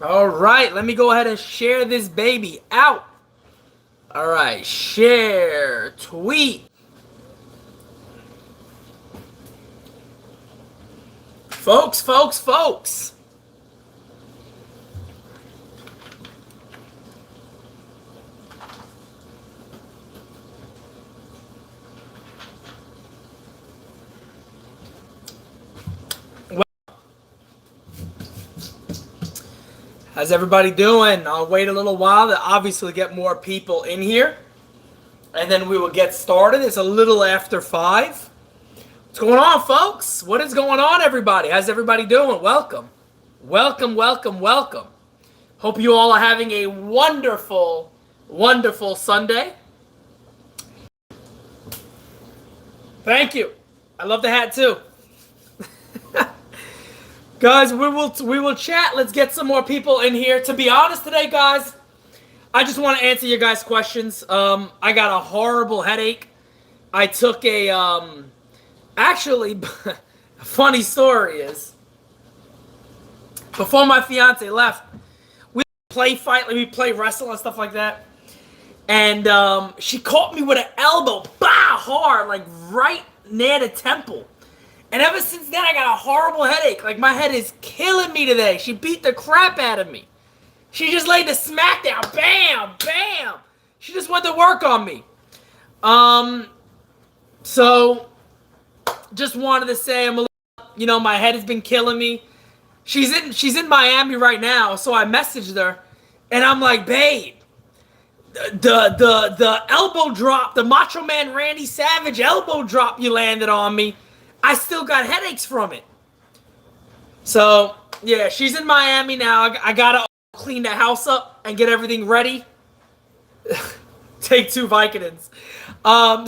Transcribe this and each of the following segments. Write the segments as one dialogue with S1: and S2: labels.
S1: All right, let me go ahead and share this baby out. All right, share, tweet. Folks. How's everybody doing? I'll wait a little while to obviously get more people in here. And then we will get started. It's a little after 5. What's going on, folks? What is going on, everybody? How's everybody doing? Welcome. Welcome. Hope you all are having a wonderful Sunday. Thank you. I love the hat too. Guys, we will chat. Let's get some more people in here. To be honest today, guys, I just want to answer your guys' questions. I got a horrible headache. I took actually, a funny story is, before my fiance left, we play wrestle and stuff like that. And she caught me with an elbow, hard, like right near the temple. And ever since then, I got a horrible headache. Like, my head is killing me today. She beat the crap out of me. She just laid the smackdown. Bam. She just went to work on me. So, just wanted to say I'm a little, my head has been killing me. She's in Miami right now, so I messaged her, and I'm like, babe, the elbow drop, the Macho Man Randy Savage elbow drop you landed on me, I still got headaches from it. So, yeah, she's in Miami now. I gotta clean the house up and get everything ready. Take 2 Vicodins.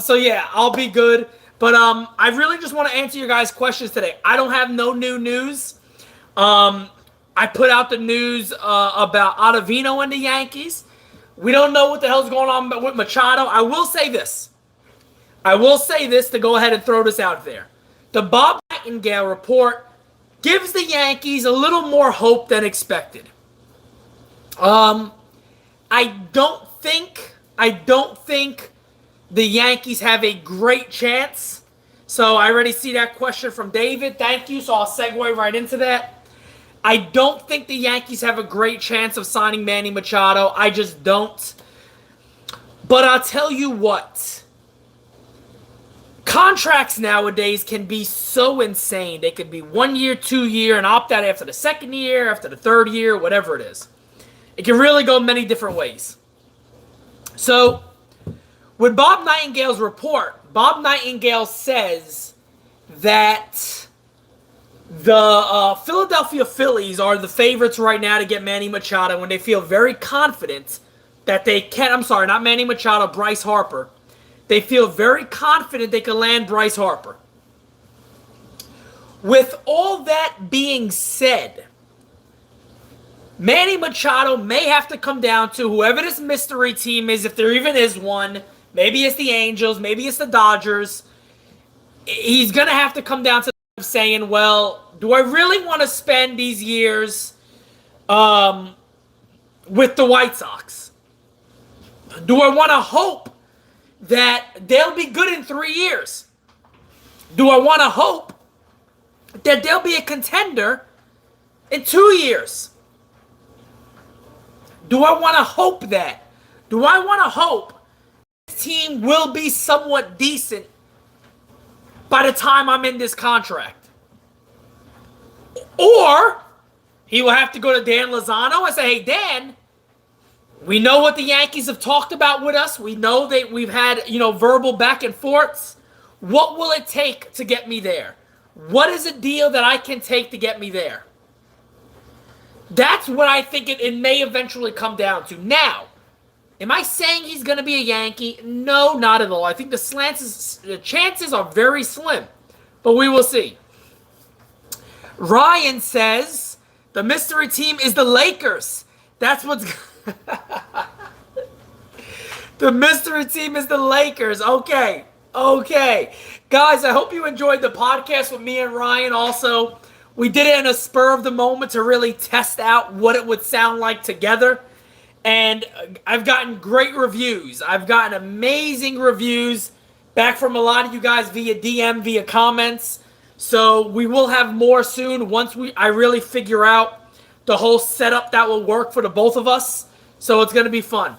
S1: So yeah, I'll be good. But I really just want to answer your guys' questions today. I don't have no new news. I put out the news about Ottavino and the Yankees. We don't know what the hell's going on with Machado. I will say this to go ahead and throw this out there. The Bob Nightingale report gives the Yankees a little more hope than expected. I don't think the Yankees have a great chance. So I already see that question from David. Thank you. So I'll segue right into that. I don't think the Yankees have a great chance of signing Manny Machado. I just don't. But I'll tell you what. Contracts nowadays can be so insane. They could be 1 year, 2 year, and opt out after the second year, after the third year, whatever it is. It can really go many different ways. So, with Bob Nightingale's report, Bob Nightingale says that the Philadelphia Phillies are the favorites right now to get Manny Machado, and they feel very confident that they can. I'm sorry, not Manny Machado, Bryce Harper. They feel very confident they can land Bryce Harper. With all that being said, Manny Machado may have to come down to whoever this mystery team is, if there even is one. Maybe it's the Angels, maybe it's the Dodgers. He's going to have to come down to saying, well, do I really want to spend these years with the White Sox? Do I want to hope that they'll be good in 3 years? Do I want to hope that they'll be a contender in 2 years? Do I want to hope that? Do I want to hope this team will be somewhat decent by the time I'm in this contract? Or he will have to go to Dan Lozano and say, hey, Dan, we know what the Yankees have talked about with us. We know that we've had, verbal back and forths. What will it take to get me there? What is a deal that I can take to get me there? That's what I think it may eventually come down to. Now, am I saying he's going to be a Yankee? No, not at all. I think the chances are very slim, but we will see. Ryan says the mystery team is the Lakers. That's what's... The mystery team is the Lakers. Okay. Guys, I hope you enjoyed the podcast with me and Ryan. Also, We did it in a spur of the moment to really test out what it would sound like together. And I've gotten great reviews. I've gotten amazing reviews back from a lot of you guys via DM, via comments. So we will have more soon once I really figure out the whole setup that will work for the both of us. So it's going to be fun.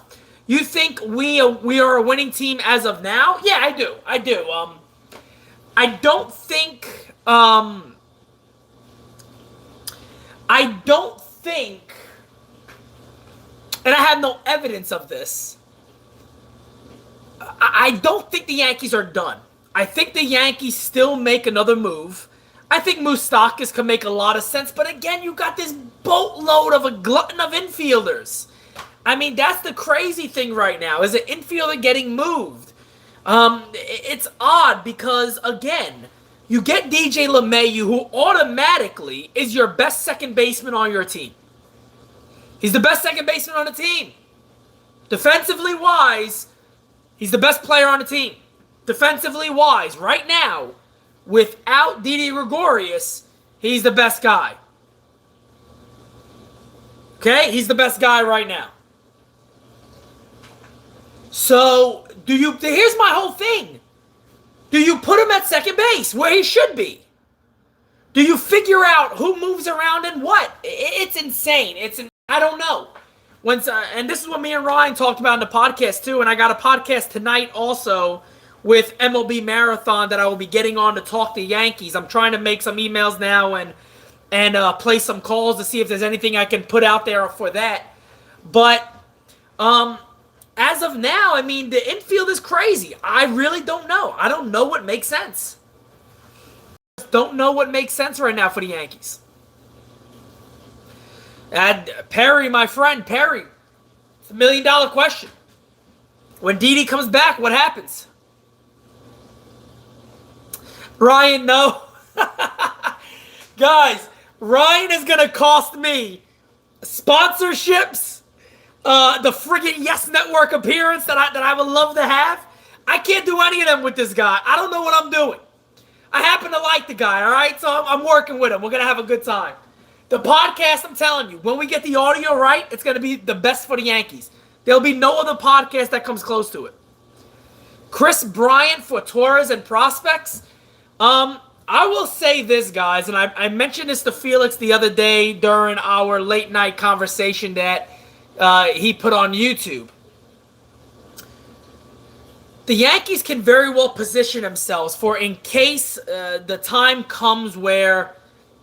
S1: You think we are a winning team as of now? Yeah, I do. I don't think and I have no evidence of this, I don't think the Yankees are done. I think the Yankees still make another move. I think Moustakas can make a lot of sense, but again, you got this boatload of a glutton of infielders. I mean, that's the crazy thing right now, is an infielder getting moved. It's odd because, again, you get DJ LeMahieu, who automatically is your best second baseman on your team. He's the best second baseman on the team. Defensively wise, he's the best player on the team. Defensively wise, right now, without Didi Gregorius, he's the best guy. Okay? He's the best guy right now. So, here's my whole thing. Do you put him at second base where he should be? Do you figure out who moves around and what? It's insane. I don't know. And this is what me and Ryan talked about in the podcast too, and I got a podcast tonight also with MLB Marathon that I will be getting on to talk to Yankees. I'm trying to make some emails now and play some calls to see if there's anything I can put out there for that. But as of now, I mean, the infield is crazy. I really don't know. I don't know what makes sense. Don't know what makes sense right now for the Yankees. And Perry, my friend, Perry, it's $1 million question. When Didi comes back, what happens? Ryan, no. Guys, Ryan is going to cost me sponsorships, the friggin' Yes Network appearance that I would love to have. I can't do any of them with this guy. I don't know what I'm doing. I happen to like the guy, all right? So I'm working with him. We're going to have a good time. The podcast, I'm telling you, when we get the audio right, it's going to be the best for the Yankees. There'll be no other podcast that comes close to it. Chris Bryant for Torres and prospects. I will say this, guys, and I mentioned this to Felix the other day during our late night conversation that he put on YouTube. The Yankees can very well position themselves for in case the time comes where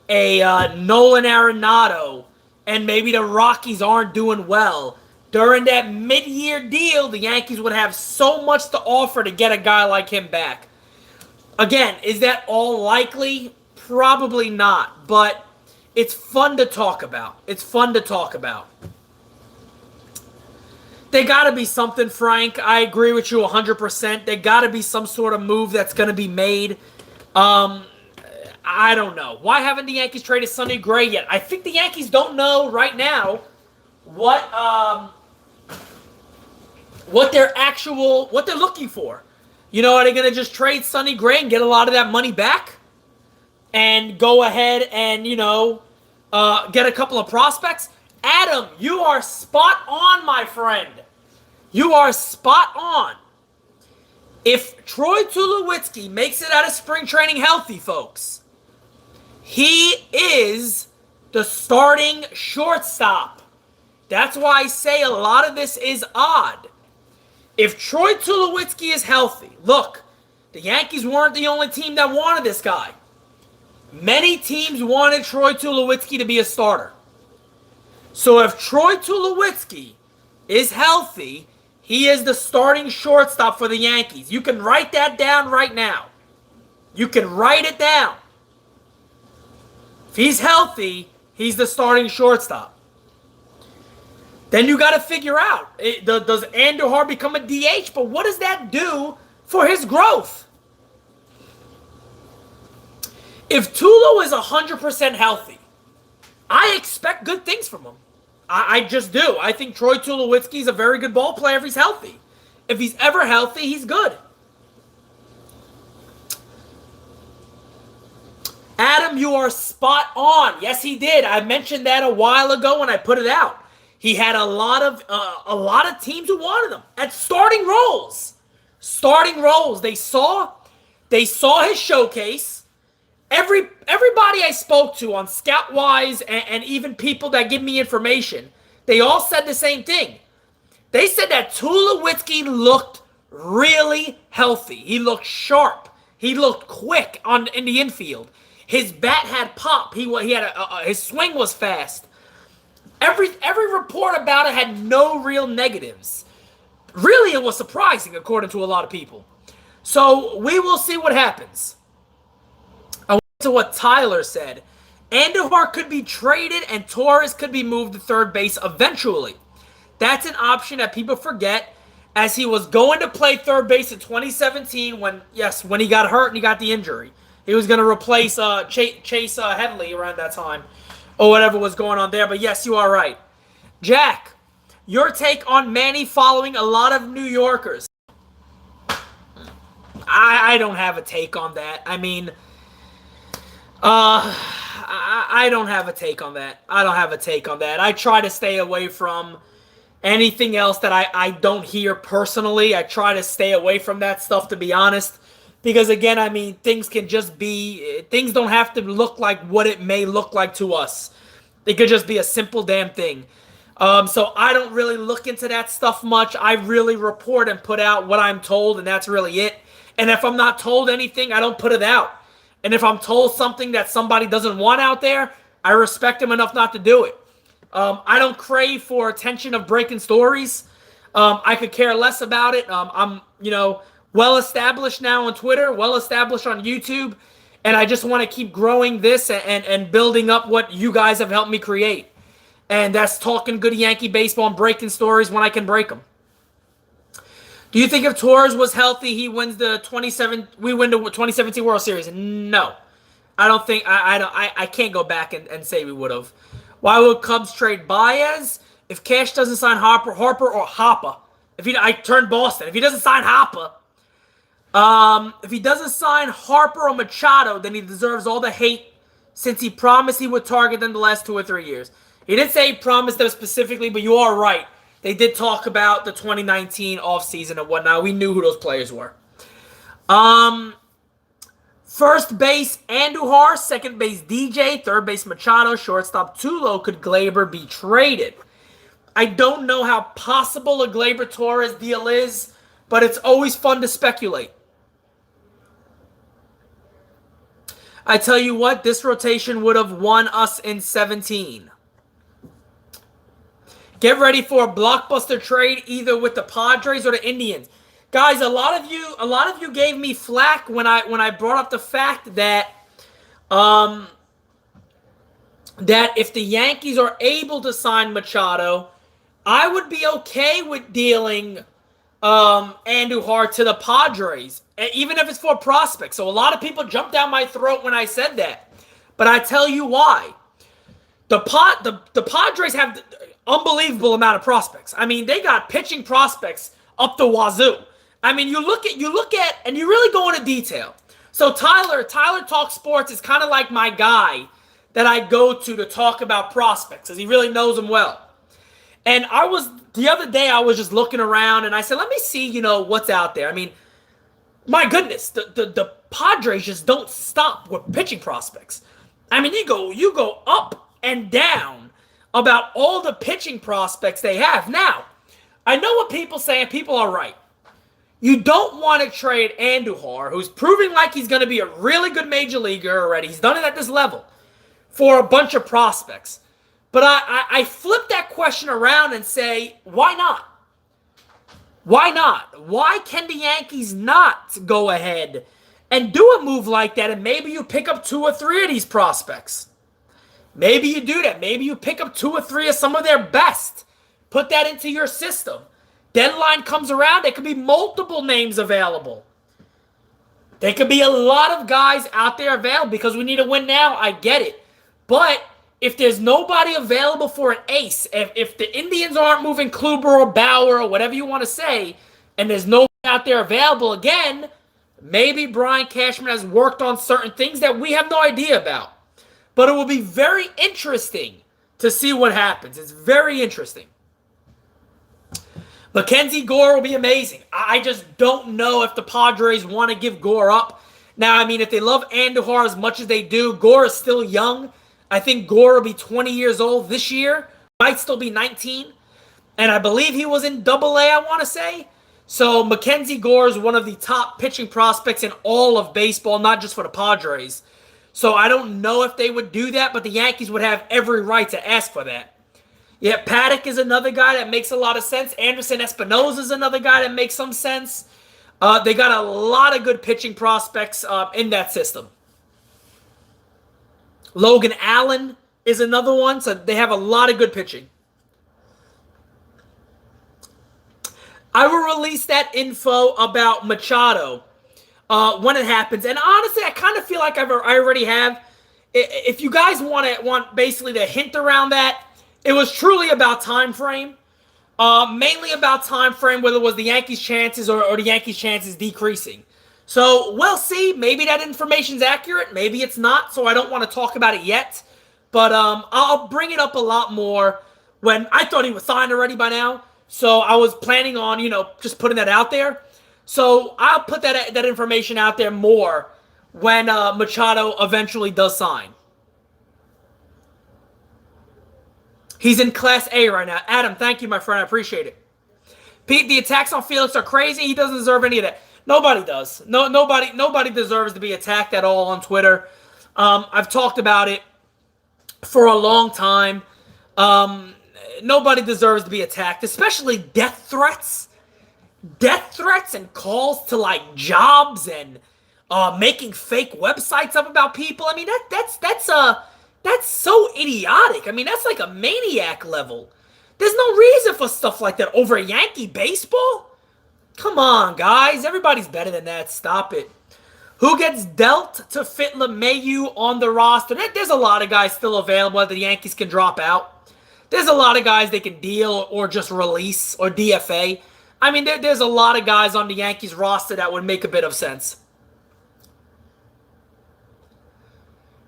S1: a Nolan Arenado and maybe the Rockies aren't doing well. During that mid-year deal, the Yankees would have so much to offer to get a guy like him back. Again, is that all likely? Probably not, but it's fun to talk about. It's fun to talk about. They got to be something, Frank. I agree with you 100%. There got to be some sort of move that's going to be made. I don't know. Why haven't the Yankees traded Sonny Gray yet? I think the Yankees don't know right now what they're looking for. You know, are they going to just trade Sonny Gray and get a lot of that money back and go ahead and, you know, get a couple of prospects? Adam, you are spot on, my friend. You are spot on. If Troy Tulowitzki makes it out of spring training healthy, folks, he is the starting shortstop. That's why I say a lot of this is odd. If Troy Tulowitzki is healthy, look, the Yankees weren't the only team that wanted this guy. Many teams wanted Troy Tulowitzki to be a starter. So if Troy Tulowitzki is healthy, he is the starting shortstop for the Yankees. You can write that down right now. You can write it down. If he's healthy, he's the starting shortstop. Then you got to figure out, does Andujar become a DH? But what does that do for his growth? If Tulo is 100% healthy, I expect good things from him. I just do. I think Troy Tulowitzki is a very good ball player if he's healthy. If he's ever healthy, he's good. Adam, Adam, you are spot on. Yes, he did. I mentioned that a while ago when I put it out. He had a lot of teams who wanted him at starting roles. Starting roles. They saw his showcase. Everybody I spoke to on ScoutWise and even people that give me information, they all said the same thing. They said that Tulowitzki looked really healthy. He looked sharp. He looked quick in the infield. His bat had pop. He had his swing was fast. Every report about it had no real negatives. Really, it was surprising according to a lot of people. So we will see what happens. I went to what Tyler said. Andujar could be traded and Torres could be moved to third base eventually. That's an option that people forget, as he was going to play third base in 2017 when he got hurt and he got the injury. He was going to replace Chase Headley around that time or whatever was going on there. But yes, you are right. Jack, your take on Manny following a lot of New Yorkers. I don't have a take on that. I mean, I don't have a take on that. I try to stay away from anything else that I don't hear personally. I try to stay away from that stuff, to be honest. Because, again, I mean, things don't have to look like what it may look like to us. It could just be a simple damn thing. So I don't really look into that stuff much. I really report and put out what I'm told, and that's really it. And if I'm not told anything, I don't put it out. And if I'm told something that somebody doesn't want out there, I respect them enough not to do it. I don't crave for attention of breaking stories. I could care less about it. I'm, well established now on Twitter, well established on YouTube, and I just want to keep growing this and building up what you guys have helped me create. And that's talking good Yankee baseball and breaking stories when I can break them. Do you think if Torres was healthy, we win the 2017 World Series? No, I don't think. I can't go back and say we would have. Why would Cubs trade Baez if Cash doesn't sign Harper or Hopper? I turned Boston. If he doesn't sign Hopper, if he doesn't sign Harper or Machado, then he deserves all the hate since he promised he would target them the last 2 or 3 years. He didn't say he promised them specifically, but you are right. They did talk about the 2019 offseason and whatnot. We knew who those players were. First base, Andujar. Second base, DJ. Third base, Machado. Shortstop, Tulo. Could Gleyber be traded? I don't know how possible a Gleyber-Torres deal is, but it's always fun to speculate. I tell you what, this rotation would have won us in 17. Get ready for a blockbuster trade either with the Padres or the Indians. Guys, a lot of you gave me flack when I brought up the fact that that if the Yankees are able to sign Machado, I would be okay with dealing Andujar to the Padres, even if it's for prospects. So a lot of people jumped down my throat when I said that. But I tell you why. The Padres have unbelievable amount of prospects. I mean, they got pitching prospects up the wazoo. I mean, you look at, and you really go into detail. So Tyler Talk Sports is kind of like my guy that I go to talk about prospects, because he really knows them well. And the other day I was just looking around, and I said, let me see, what's out there. I mean, my goodness, the Padres just don't stop with pitching prospects. I mean, you go up and down about all the pitching prospects they have. Now, I know what people say, and people are right. You don't want to trade Andujar, who's proving like he's going to be a really good major leaguer already. He's done it at this level, for a bunch of prospects. But I flip that question around and say, why not? Why not? Why can the Yankees not go ahead and do a move like that, and maybe you pick up 2 or 3 of these prospects? Maybe you do that. Maybe you pick up 2 or 3 of some of their best. Put that into your system. Deadline comes around, there could be multiple names available. There could be a lot of guys out there available because we need to win now. I get it. But if there's nobody available for an ace, if the Indians aren't moving Kluber or Bauer or whatever you want to say, and there's nobody out there available again, maybe Brian Cashman has worked on certain things that we have no idea about. But it will be very interesting to see what happens. It's very interesting. Mackenzie Gore will be amazing. I just don't know if the Padres want to give Gore up. Now, I mean, if they love Andujar as much as they do, Gore is still young. I think Gore will be 20 years old this year. Might still be 19. And I believe he was in Double-A, I want to say. So Mackenzie Gore is one of the top pitching prospects in all of baseball, not just for the Padres. So I don't know if they would do that, but the Yankees would have every right to ask for that. Yeah, Paddock is another guy that makes a lot of sense. Anderson Espinosa is another guy that makes some sense. They got a lot of good pitching prospects in that system. Logan Allen is another one, so they have a lot of good pitching. I will release that info about Machado when it happens. And honestly, I kind of feel like I already have. If you guys want basically the hint around that, it was truly about time frame. Mainly about time frame, whether it was the Yankees' chances or the Yankees' chances decreasing. So we'll see. Maybe that information's accurate. Maybe it's not. So I don't want to talk about it yet. But I'll bring it up a lot more when I thought he was signed already by now. So I was planning on, just putting that out there. So I'll put that information out there more when Machado eventually does sign. He's in Class A right now. Adam, thank you, my friend. I appreciate it. Pete, the attacks on Felix are crazy. He doesn't deserve any of that. Nobody does. Nobody deserves to be attacked at all on Twitter. I've talked about it for a long time. Nobody deserves to be attacked, especially death threats. Death threats and calls to like jobs and making fake websites up about people. I mean, that's so idiotic. I mean, that's like a maniac level. There's no reason for stuff like that over Yankee baseball. Come on, guys. Everybody's better than that. Stop it. Who gets dealt to fit LeMahieu on the roster? There's a lot of guys still available that the Yankees can drop out. There's a lot of guys they can deal or just release or DFA. I mean, there's a lot of guys on the Yankees roster that would make a bit of sense.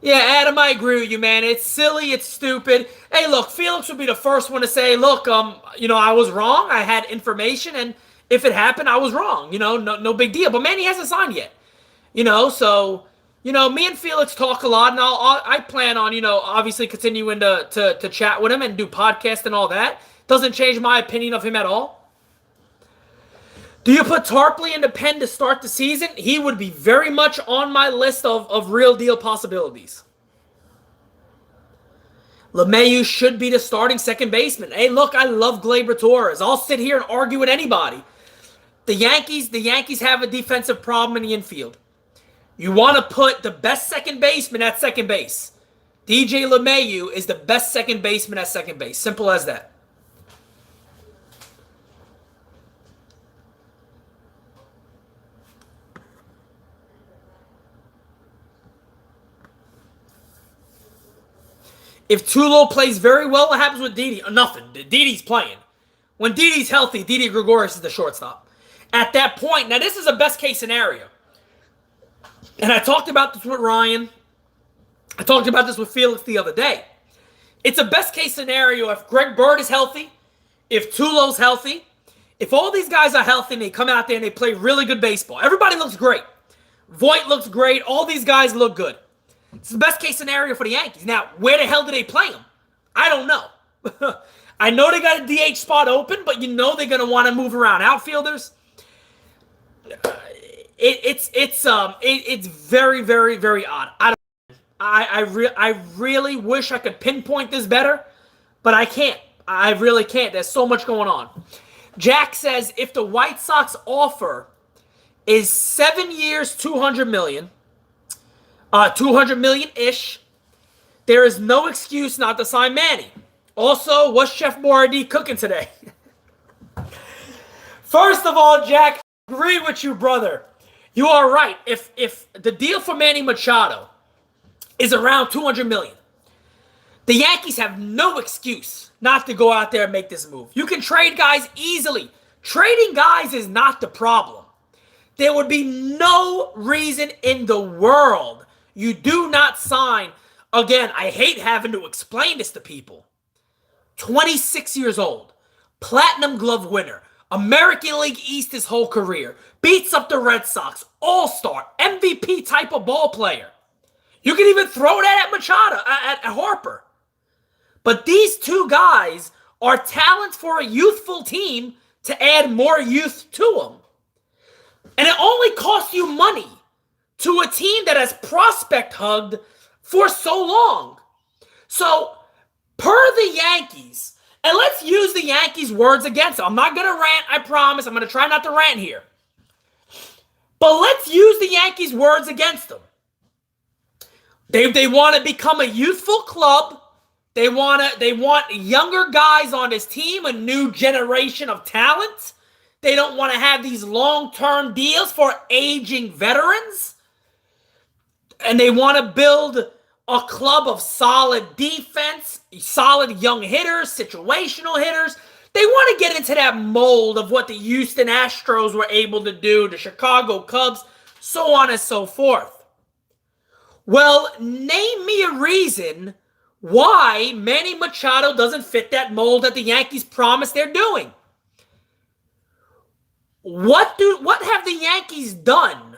S1: Yeah, Adam, I agree with you, man. It's silly. It's stupid. Hey, look, Felix would be the first one to say, look, I was wrong. I had information, and if it happened, I was wrong. No big deal. But, man, he hasn't signed yet. So, me and Felix talk a lot, and I plan on, obviously continuing to chat with him and do podcasts and all that. Doesn't change my opinion of him at all. Do you put Tarpley in the pen to start the season? He would be very much on my list of real deal possibilities. LeMahieu should be the starting second baseman. Hey, look, I love Gleyber Torres. I'll sit here and argue with anybody. The Yankees have a defensive problem in the infield. You want to put the best second baseman at second base. DJ LeMahieu is the best second baseman at second base. Simple as that. If Tulo plays very well, what happens with Didi? Nothing. Didi's playing. When Didi's healthy, Didi Gregorius is the shortstop. At that point, now this is a best case scenario. And I talked about this with Ryan. I talked about this with Felix the other day. It's a best case scenario if Greg Bird is healthy, if Tulo's healthy, if all these guys are healthy and they come out there and they play really good baseball. Everybody looks great. Voit looks great. All these guys look good. It's the best case scenario for the Yankees. Now, where the hell do they play them? I don't know. I know they got a DH spot open, but they're going to want to move around outfielders. It's very, very, very odd. I really wish I could pinpoint this better, but I can't. I really can't. There's so much going on. Jack says if the White Sox offer is 7 years, $200 million. 200 million-ish. There is no excuse not to sign Manny. Also, what's Chef Boyardee cooking today? First of all, Jack, I agree with you, brother. You are right. If the deal for Manny Machado is around 200 million, the Yankees have no excuse not to go out there and make this move. You can trade guys easily. Trading guys is not the problem. There would be no reason in the world you do not sign Again, I hate having to explain this to people. 26 years old, Platinum Glove winner, American League East his whole career, beats up the Red Sox, All-Star, MVP type of ball player. You can even throw that at Machado, at Harper. But these two guys are talents for a youthful team to add more youth to them. And it only costs you money to a team that has prospect hugged for so long. So, per the Yankees, and let's use the Yankees' words against them. I'm not going to rant, I promise. I'm going to try not to rant here. But let's use the Yankees' words against them. They want to become a youthful club. They want younger guys on this team, a new generation of talent. They don't want to have these long-term deals for aging veterans. And they want to build a club of solid defense, solid young hitters, situational hitters. They want to get into that mold of what the Houston Astros were able to do, the Chicago Cubs, so on and so forth. Well, name me a reason why Manny Machado doesn't fit that mold that the Yankees promise they're doing. What have the Yankees done?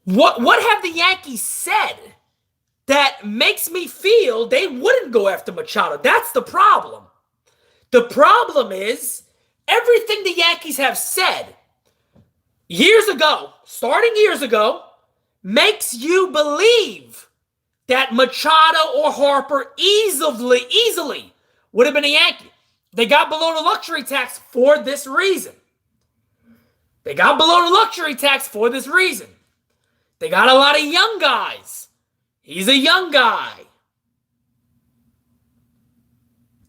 S1: What have the Yankees said that makes me feel they wouldn't go after Machado? That's the problem. The problem is everything the Yankees have said starting years ago, makes you believe that Machado or Harper easily would have been a Yankee. They got below the luxury tax for this reason. They got a lot of young guys. He's a young guy.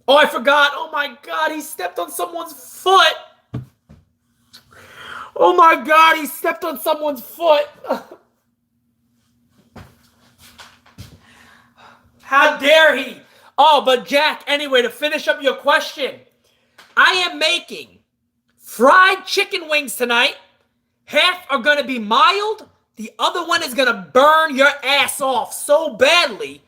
S1: Oh, I forgot. Oh, my God. He stepped on someone's foot. Oh, my God. He stepped on someone's foot. How dare he? Oh, but Jack, anyway, to finish up your question, I am making fried chicken wings tonight. Half are going to be mild. The other one is going to burn your ass off so badly,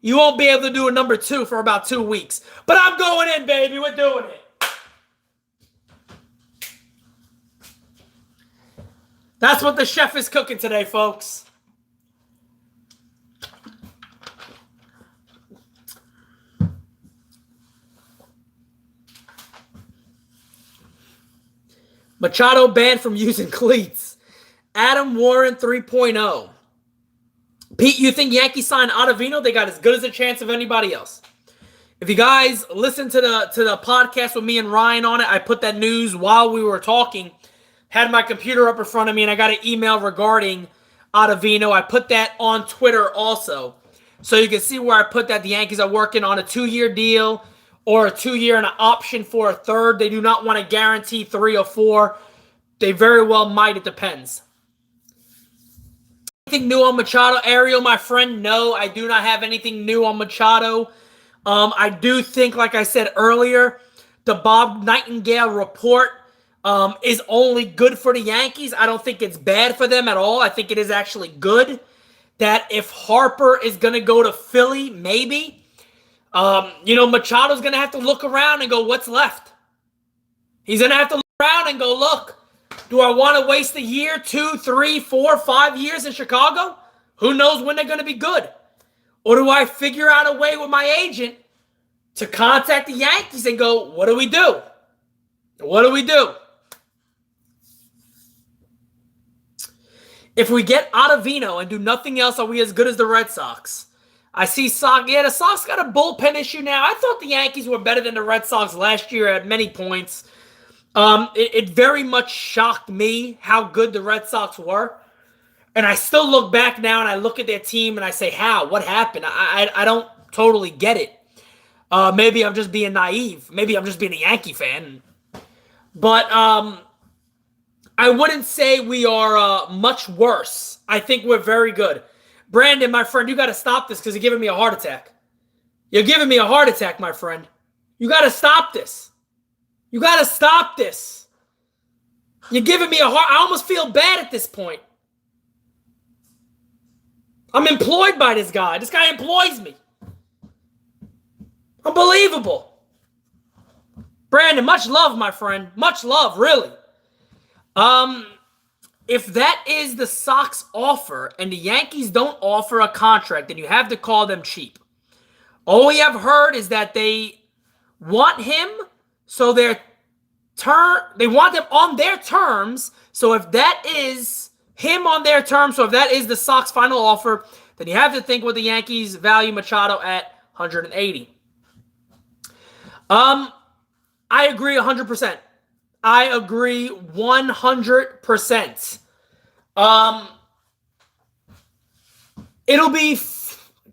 S1: you won't be able to do a number 2 for about 2 weeks. But I'm going in, baby. We're doing it. That's what the chef is cooking today, folks. Machado banned from using cleats. Adam Warren 3.0. Pete, you think Yankees signed Ottavino? They got as good as a chance of anybody else. If you guys listen to the podcast with me and Ryan on it, I put that news while we were talking. Had my computer up in front of me, and I got an email regarding Ottavino. I put that on Twitter also. So you can see where I put that. The Yankees are working on a 2-year deal or a 2-year and an option for a third. They do not want to guarantee 3 or 4. They very well might. It depends. Anything new on Machado, Ariel, my friend? No, I do not have anything new on Machado. I do think, like I said earlier, the Bob Nightingale report is only good for the Yankees. I don't think it's bad for them at all. I think it is actually good that if Harper is going to go to Philly, maybe, Machado's going to have to look around and go, what's left? He's going to have to look around and go, look, do I want to waste a year, 2, 3, 4, 5 years in Chicago? Who knows when they're going to be good? Or do I figure out a way with my agent to contact the Yankees and go, what do we do? What do we do? If we get Ottavino and do nothing else, are we as good as the Red Sox? I see the Sox got a bullpen issue now. I thought the Yankees were better than the Red Sox last year at many points. It very much shocked me how good the Red Sox were. And I still look back now and I look at their team and I say, how? What happened? I don't totally get it. Maybe I'm just being naive. Maybe I'm just being a Yankee fan. But I wouldn't say we are much worse. I think we're very good. Brandon, my friend, you got to stop this because you're giving me a heart attack. You're giving me a heart attack, my friend. You got to stop this. You got to stop this. You're giving me a heart. I almost feel bad at this point. I'm employed by this guy. This guy employs me. Unbelievable. Brandon, much love, my friend. Much love, really. If that is the Sox offer and the Yankees don't offer a contract, then you have to call them cheap. All we have heard is that they want him, so they want him on their terms. So if that is him on their terms, so if that is the Sox final offer, then you have to think what the Yankees value Machado at 180. I agree 100%. I agree 100%. It'll be,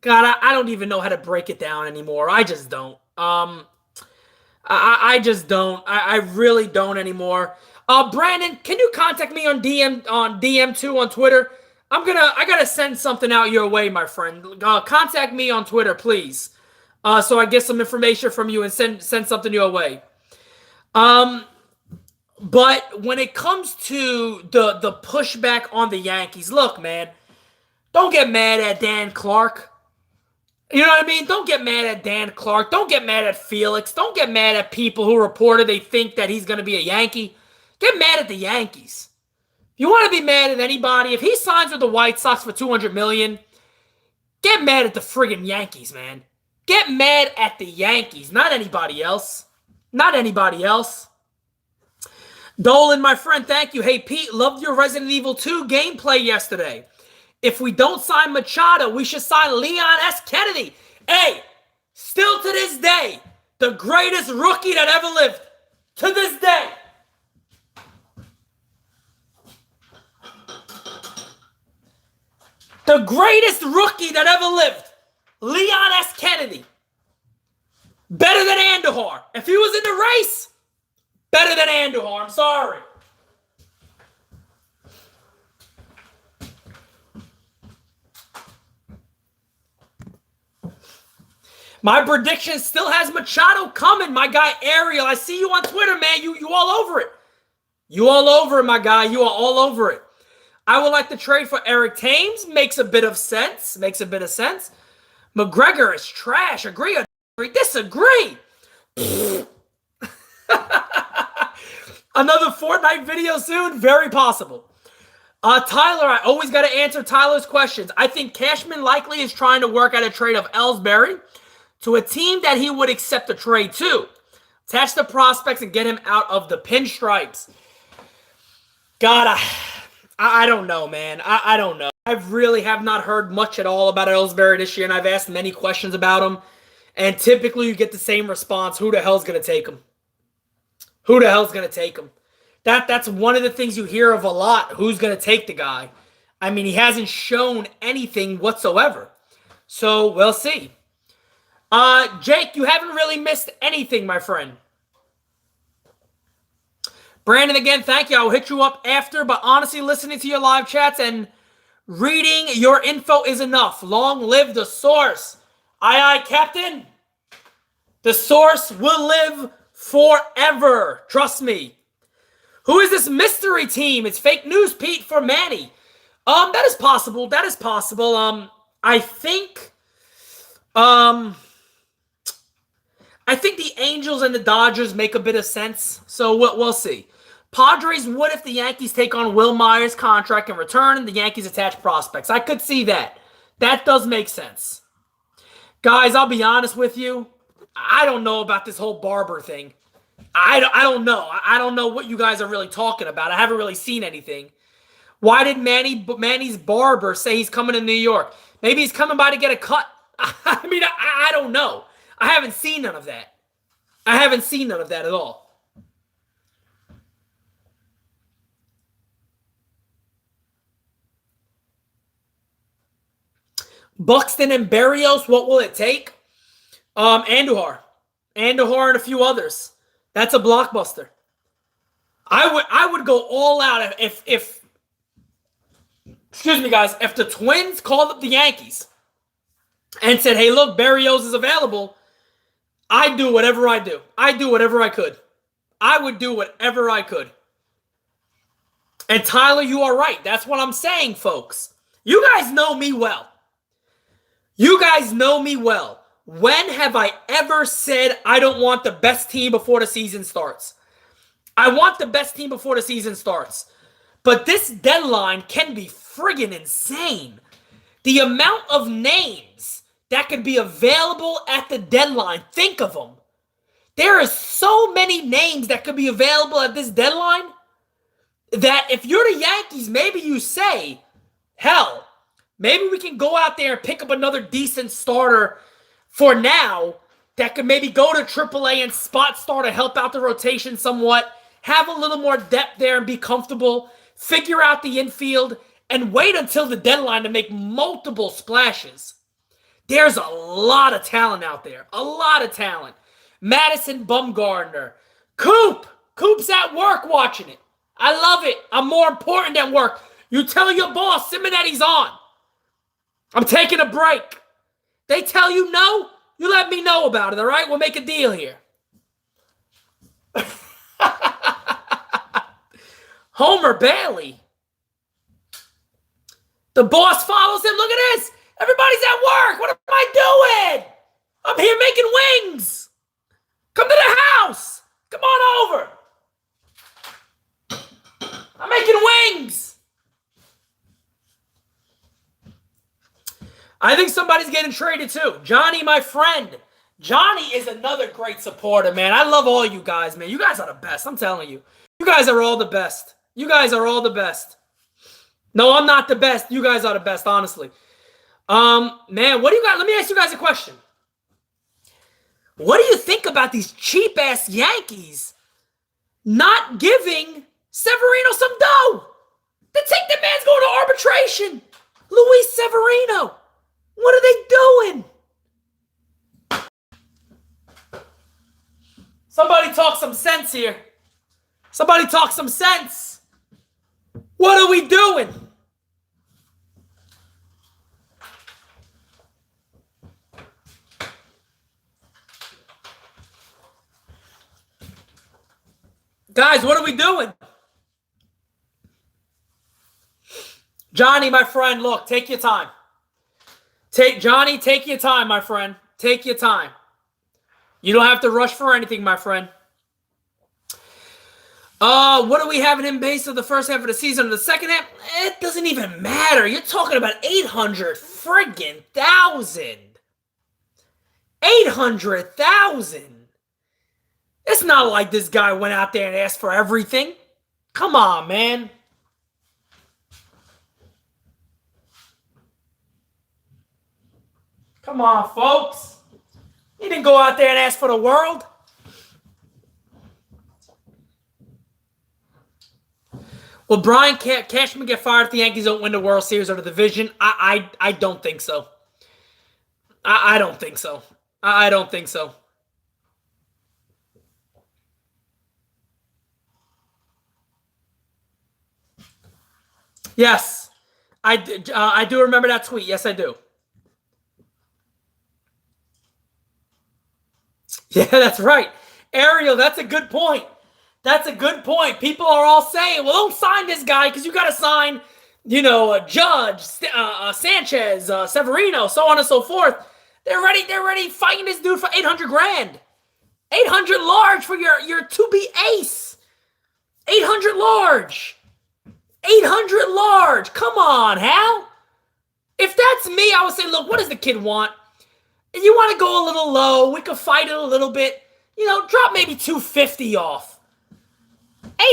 S1: God, I don't even know how to break it down anymore. I just don't. I just don't. I really don't anymore. Brandon, can you contact me on DM2 on Twitter? I gotta send something out your way, my friend. Contact me on Twitter, please. So I get some information from you and send something your way. But when it comes to the pushback on the Yankees, look, man, don't get mad at Dan Clark. You know what I mean? Don't get mad at Dan Clark. Don't get mad at Felix. Don't get mad at people who reported they think that he's going to be a Yankee. Get mad at the Yankees. If you want to be mad at anybody, if he signs with the White Sox for $200 million, get mad at the friggin' Yankees, man. Get mad at the Yankees, not anybody else. Not anybody else. Dolan, my friend, thank you. Hey, Pete, loved your Resident Evil 2 gameplay yesterday. If we don't sign Machado, we should sign Leon S. Kennedy. Hey, still to this day, the greatest rookie that ever lived. To this day. The greatest rookie that ever lived. Leon S. Kennedy. Better than Andujar. If he was in the race, better than Andujar. I'm sorry. My prediction still has Machado coming. My guy Ariel, I see you on Twitter, man. You all over it. You all over it, my guy. You are all over it. I would like to trade for Eric Thames. Makes a bit of sense. Makes a bit of sense. McGregor is trash. Agree or disagree? Another Fortnite video soon? Very possible. Tyler, I always got to answer Tyler's questions. I think Cashman likely is trying to work out a trade of Ellsbury to a team that he would accept a trade to. Attach the prospects and get him out of the pinstripes. God, I don't know, man. I don't know. I really have not heard much at all about Ellsbury this year, and I've asked many questions about him. And typically you get the same response. Who the hell's going to take him? Who the hell's going to take him? That's one of the things you hear of a lot. Who's going to take the guy? I mean, he hasn't shown anything whatsoever. So we'll see. Jake, you haven't really missed anything, my friend. Brandon, again, thank you. I'll hit you up after, but honestly, listening to your live chats and reading your info is enough. Long live the source. Aye, Captain. The source will live forever. Trust me. Who is this mystery team? It's fake news, Pete, for Manny. That is possible. That is possible. I think the Angels and the Dodgers make a bit of sense. So we'll see. Padres would if the Yankees take on Will Myers' contract in return and the Yankees attach prospects. I could see that. That does make sense. Guys, I'll be honest with you. I don't know about this whole Barber thing. I don't know. I don't know what you guys are really talking about. I haven't really seen anything. Why did Manny's barber say he's coming to New York? Maybe he's coming by to get a cut. I mean, I don't know. I haven't seen none of that. I haven't seen none of that at all. Buxton and Berrios, what will it take? Andujar and a few others. That's a blockbuster. I would go all out if excuse me, guys, if the Twins called up the Yankees and said, hey, look, Berrios is available, I'd do whatever I do. I'd do whatever I could. I would do whatever I could. And Tyler, you are right. That's what I'm saying, folks. You guys know me well. You guys know me well. When have I ever said I don't want the best team before the season starts? I want the best team before the season starts. But this deadline can be friggin' insane. The amount of names that could be available at the deadline, think of them. There are so many names that could be available at this deadline that if you're the Yankees, maybe you say, hell, maybe we can go out there and pick up another decent starter for now that could maybe go to AAA and spot start to help out the rotation somewhat, have a little more depth there and be comfortable, figure out the infield, and wait until the deadline to make multiple splashes. There's a lot of talent out there. A lot of talent. Madison Bumgarner. Coop's at work watching it. I love it. I'm more important than work. You tell your boss Simonetti's on. I'm taking a break. They tell you no, you let me know about it, all right? We'll make a deal here. Homer Bailey. The boss follows him. Look at this. Everybody's at work. What am I doing? I'm here making wings. Come to the house. Come on over. I'm making wings. I think somebody's getting traded too. Johnny, my friend. Johnny is another great supporter, man. I love all you guys, man. You guys are the best. I'm telling you. You guys are all the best. You guys are all the best. No, I'm not the best. You guys are the best, honestly. Man, what do you got? Let me ask you guys a question. What do you think about these cheap-ass Yankees not giving Severino some dough? They think the man's going to arbitration. Luis Severino. What are they doing? Somebody talk some sense here. Somebody talk some sense. What are we doing? Guys, what are we doing? Johnny, my friend, look, take your time. Johnny, take your time, my friend. Take your time. You don't have to rush for anything, my friend. What do we have in base of the first half of the season? Or the second half? It doesn't even matter. You're talking about 800 friggin' thousand. 800,000. It's not like this guy went out there and asked for everything. Come on, man. Come on, folks. He didn't go out there and ask for the world. Will Brian Cashman get fired if the Yankees don't win the World Series or the division? I don't think so. I don't think so. I don't think so. Yes, I do remember that tweet. Yes, I do. Yeah, that's right. Ariel, that's a good point. That's a good point. People are all saying, well, don't sign this guy because you got to sign, Judge, Sanchez, Severino, so on and so forth. They're ready fighting this dude for $800,000. 800 large for your to-be ace. 800 large. 800 large. Come on, Hal. If that's me, I would say, look, what does the kid want? If you want to go a little low, we could fight it a little bit. Drop maybe 250 off.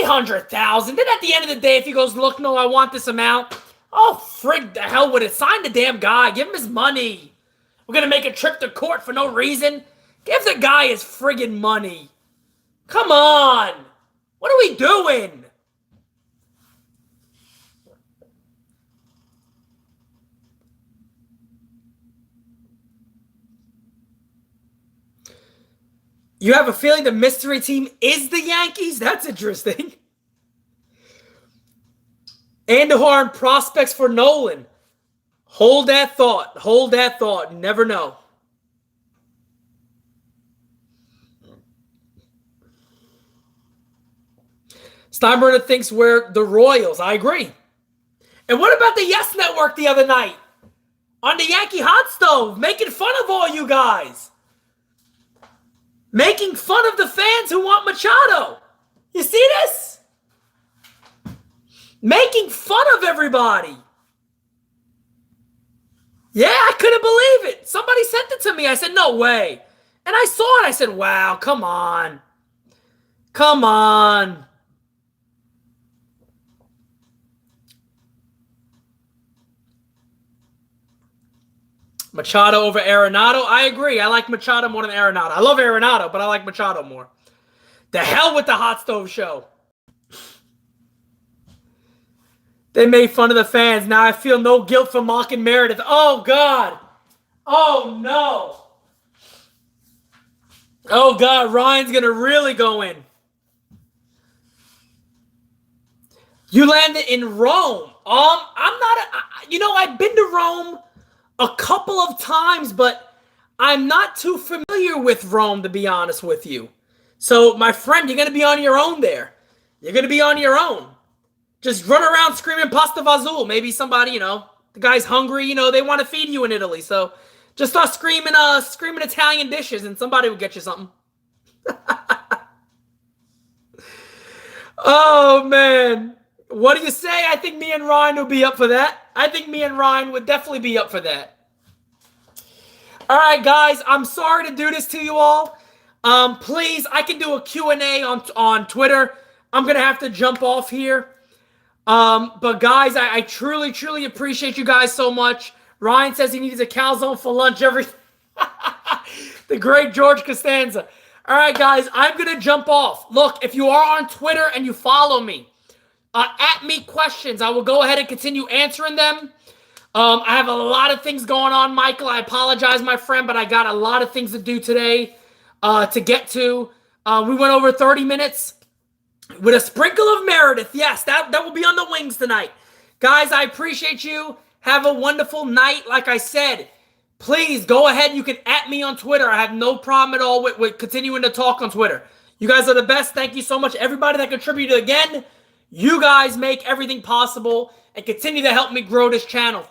S1: 800,000. Then at the end of the day, if he goes, look, no, I want this amount. Oh, frig the hell with it. Sign the damn guy. Give him his money. We're going to make a trip to court for no reason. Give the guy his friggin' money. Come on. What are we doing? You have a feeling the mystery team is the Yankees? That's interesting. Andujar prospects for Nolan. Hold that thought. Hold that thought. You never know. Steinbrenner thinks we're the Royals. I agree. And what about the Yes Network the other night? on the Yankee hot stove, making fun of all you guys. Making fun of the fans who want Machado. You see this? Making fun of everybody. Yeah, I couldn't believe it. Somebody sent it to me. I said, no way. And I saw it. I said, wow, come on. Come on. Machado over Arenado. I agree. I like Machado more than Arenado. I love Arenado, but I like Machado more. The hell with the hot stove show. They made fun of the fans. Now I feel no guilt for mocking Meredith. Oh, God. Oh, no. Oh, God. Ryan's going to really go in. You landed in Rome. I'm not... I've been to Rome a couple of times, but I'm not too familiar with Rome, to be honest with you. So, my friend, you're going to be on your own there. You're going to be on your own. Just run around screaming pasta vazul. Maybe somebody, the guy's hungry, they want to feed you in Italy. So just start screaming Italian dishes and somebody will get you something. Oh, man. What do you say? I think me and Ryan will be up for that. I think me and Ryan would definitely be up for that. All right, guys. I'm sorry to do this to you all. Please, I can do a Q&A on Twitter. I'm going to have to jump off here. But guys, I truly, truly appreciate you guys so much. Ryan says he needs a calzone for lunch every... The great George Costanza. All right, guys, I'm going to jump off. Look, if you are on Twitter and you follow me, at me questions, I will go ahead and continue answering them. I have a lot of things going on, Michael. I apologize, my friend, but I got a lot of things to do today to get to. We went over 30 minutes. With a sprinkle of Meredith. Yes, that will be on the wings tonight. Guys, I appreciate you. Have a wonderful night. Like I said, please go ahead. You can @ me on Twitter. I have no problem at all with continuing to talk on Twitter. You guys are the best. Thank you so much. Everybody that contributed again, you guys make everything possible and continue to help me grow this channel.